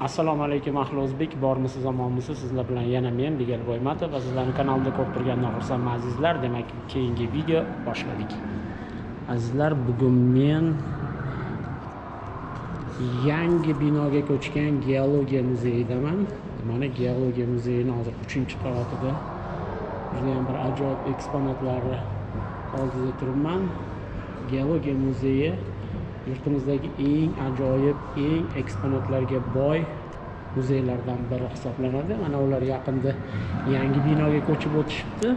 Assalomu alaykum ahli o'zbek, bormisiz omonmisiz? Sizlar bilan yana men Bigal Boymatov va sizlarning kanalda ko'rib turgandan xursandman azizlar. Demak, keyingi video boshladik. Azizlar, bugun men yangi binoga ko'chgan geologiya muzeyidaman. Mana geologiya muzeyining hozir 3-qavatida juda ham bir ajoyib eksponatlarni oldida turibman. Geologiya muzeyi yurtimizdagi eng ajoyib, eng eksponatlarga boy muzeylardan biri hisoblanadi. Mana ular yaqinda yangi binoga ko'chib o'tishibdi.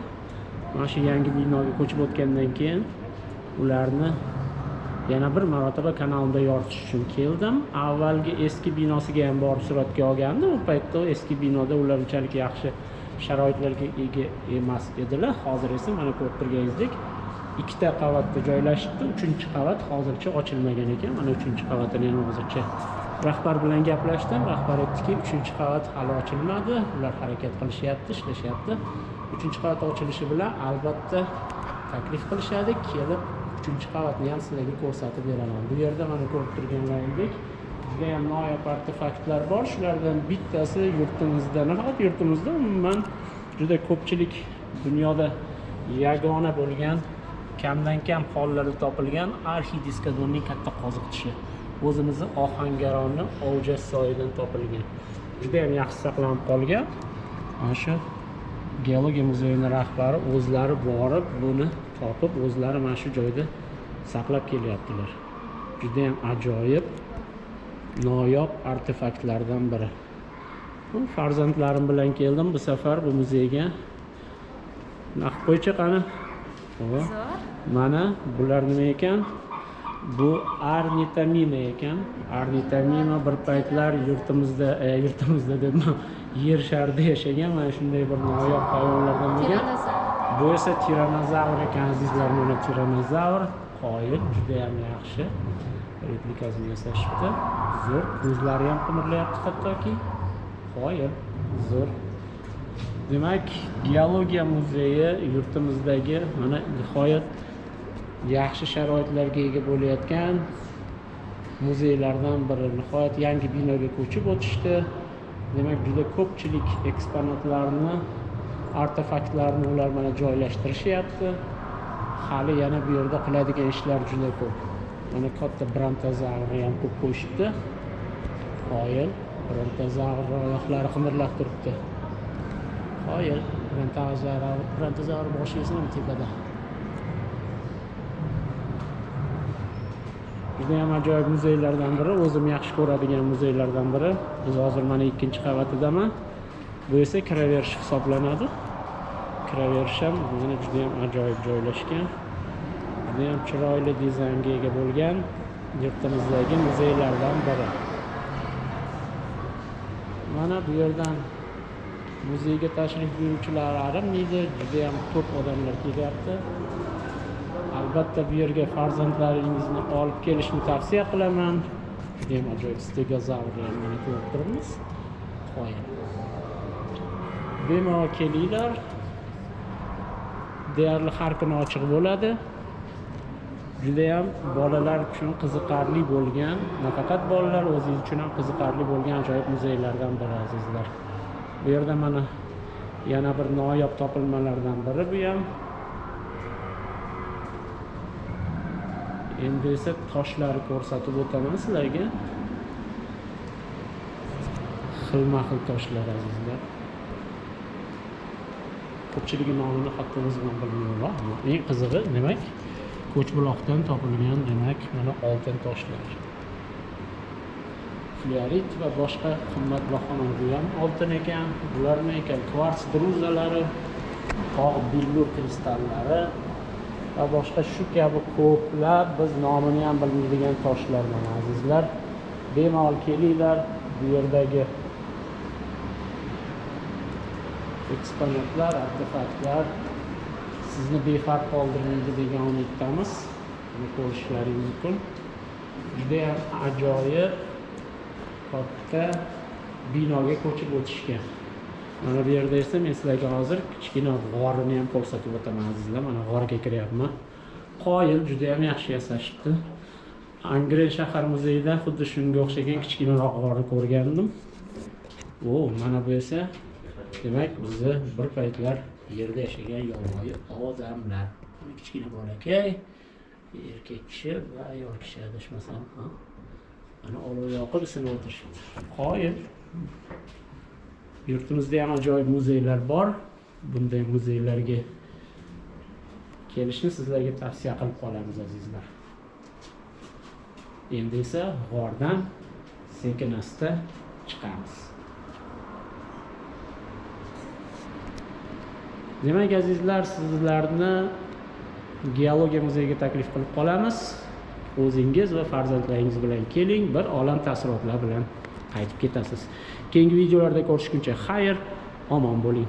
Mana shu yangi binoga ko'chib o'tgandan keyin ularni yana bir marotaba kanalimda yoritish uchun keldim. Avvalgi eski binosiga ham borib suratga olgandim. U paytda eski binoda ular unchalik yaxshi sharoitlarga ega emas edilar. Hozir esa mana ko'rib turganingizdek 2 qavatda joylashibdi. 3-qavat hozircha ochilmagan ekan. Mana 3-qavatini ham hozircha rahbar bilan gaplashdim. Rahbar aytdiki, 3-qavat hali ochilmadi. Ular harakat qilishyapti, ishlashyapti. 3-qavat ochilishi bilan albatta taklif qilishadi, kelib 3-qavatni ham sizlarga ko'rsatib beraman. Bu yerda mana ko'rib turganlaringizdek juda ham noyob artefaktlar bor. Shulardan bittasi yurtimizda, nafaqat yurtimizda, umuman juda ko'pchilik dunyoda yagona bo'lgan, kamdan kam hollarda topilgan arxidiskadonning katta qoziq tishi. O'zimizning Ohangaronning Ovjas soyidan topilgan. Juda ham yaxshi saqlanib qolgan. Mana shu geologiya muzeyining rahbari o'zlari borib buni topib, o'zlari mana shu joyda saqlab kelyaptilar. Juda ham ajoyib, noyob artefaktlardan biri. Farzandlarim bilan keldim bu safar bu muzeyga. Naq qo'ychi qani? Mana bular nima ekan? Bu ornitomima ekan. Ornitomima bir paytlar yurtimizda dedim, yer sharida yashagan mana shunday bir noyob hayvonlardan biri. Bu esa tiranozavr ekan azizlar, mana tiranozavr. Qoyil, juda ham yaxshi. Replikasini yasashibdi. Zo'r, ko'zlari ham qimirlayapti hattoki. Qoyil, zo'r. Demak, geologiya muzeyi yurtimizdagi mana nihoyat yaxshi sharoitlarga ega bo'layotgan muzeylardan biri. Nihoyat yangi binoga ko'chib o'tishdi. Demak, juda ko'pchilik eksponatlarni, artefaktlarni ular mana joylashtirishyapti. Hali yana bu yerda qiladigan ishlar juda ko'p. Mana katta brontozavr ham ko'p qo'yishibdi. Qoyil, brontozavr oyoqlari qimirlab turibdi. Qoyil, brontozavr boshi esa tepada. Juda ham ajoyib muzeylardan biri, o'zim yaxshi ko'radigan muzeylardan biri. Biz hozir mana 2-qavatidaman. Bu esa kiraverish hisoblanadi. Kiraverish ham mana juda ham ajoyib joylashgan. Juda ham chiroyli dizaynga ega bo'lgan yurtimizdagi muzeylardan biri. Mana bu yerdan muzeyga tashrif buyuruvchilar arimlaydi, juda ham ko'p odamlar kelyapti. Albatta bu yerga farzandlaringizni olib kelishni tavsiya qilaman. Juda ham ajoyib stegozavrlarni ko'rib turibmiz. Qo'ying. Bemalol kelinglar. Deyarli har kuni ochiq bo'ladi. Juda ham bolalar uchun qiziqarli bo'lgan, nafaqat bolalar o'zingiz uchun ham qiziqarli bo'lgan ajoyib muzeylardan biri azizlar. Bu yerda mana yana bir noyob topilmalardan biri bu ham. Endi esa toshlarni ko'rsatib o'taman sizlarga. Xilma-xil toshlar azizlar. Ko'pchiligi nomini hatto o'zim ham bilmayman. Eng qizig'i demak, Ko'chbuloqdan topilgan demak mana oltin toshlar. Fluorit va boshqa qimmatbaho bu ham oltin ekan. Bular nima ekan? Kvarts druzalari, tog' billur kristallari va boshqa shu kabi ko'plab biz nomini ham bilmaydigan toshlar mana azizlar. Bemalol kelinglar, bu yerdagi eksponatlar, artefaktlar sizni befarq qoldirmaydi degan umiddamiz. Buni ko'rishlaringiz mumkin. Juda ham ajoyib katta binoga ko'chib o'tishgan. Mana bu yerda esa men sizlarga hozir kichkina g'orini ham ko'rsatib o'taman azizlar. Mana g'orga kiryapman. Qoyil, juda ham yaxshi yasashibdi. Angren shahar muzeyida xuddi shunga o'xshagan kichkinaroq g'orni ko'rgandim. Mana bu esa demak bizni bir paytlar yerda yashagan yovvoyi odamlar. Kichkina bolakay, erkak kishi va ayol kishi adashmasam. Mana olov yoqib sinib o'tirishibdi. Qoyil. Yurtimizda ham ajoyib muzeylar bor. Bunday muzeylarga kelishni sizlarga tavsiya qilib qolamiz azizlar. Endi esa g'ordan sekin-asta chiqamiz. Demak azizlar, sizlarni geologiya muzeyiga taklif qilib qolamiz. O'zingiz va farzandlaringiz bilan keling, bir olam taassurotlar bilan qaytib ketasiz. Keyingi videolarda ko'rishguncha xayr, omon bo'ling.